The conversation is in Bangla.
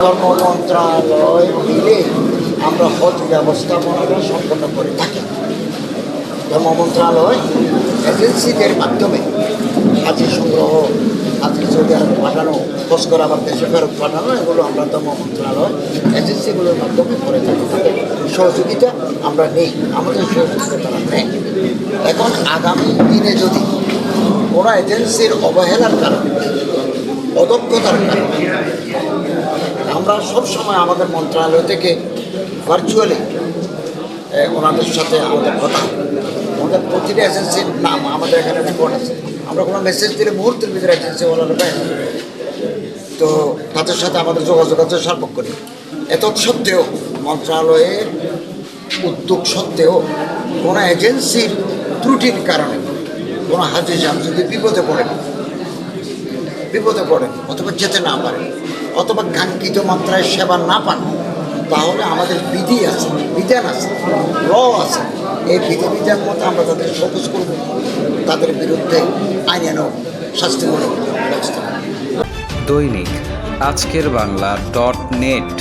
ধর্ম মন্ত্রণালয় মিলে আমরা হজ ব্যবস্থাপনাটা সম্পন্ন করে থাকি। ধর্ম মন্ত্রণালয় এজেন্সিদের মাধ্যমে হাজি সংগ্রহ, হাজি সৌদি আরব পাঠানো, খোঁজ করা আবার দেশে ফেরত পাঠানো, এগুলো আমরা ধর্ম মন্ত্রণালয় এজেন্সিগুলোর মাধ্যমে করে থাকি। তাদের সহযোগিতা আমরা নেই, আমাদের সহযোগিতা তারা নেই। এখন আগামী দিনে যদি কোনো এজেন্সির অবহেলার কারণে, অদক্ষতার কারণে আমরা সবসময় আমাদের মন্ত্রণালয় থেকে ভার্চুয়ালি ওনাদের সাথে আমাদের কথা, আমাদের প্রতিটা এজেন্সির নাম আমাদের এখানে রেকর্ড আছে। আমরা কোনো মেসেজ দিলে মুহূর্তের ভিতরে এজেন্সি ওনারা পাই, তো তাদের সাথে আমাদের যোগাযোগ আছে সার্বক্ষণিক। এত সত্ত্বেও মন্ত্রণালয়ের উদ্যোগ সত্ত্বেও কোনো এজেন্সির ত্রুটির কারণে কোনো হাজি যান যদি বিপদে পড়েন অথবা যেতে না পারে অথবা কাঙ্ক্ষিত মাত্রায় সেবা না পান, তাহলে আমাদের বিধান আছে, ল আছে। এই বিধান মতো আমরা তাদের ফোকাস করব, তাদের বিরুদ্ধে আইনানুগ শাস্তিমূলক ব্যবস্থা। দৈনিক আজকের বাংলা .net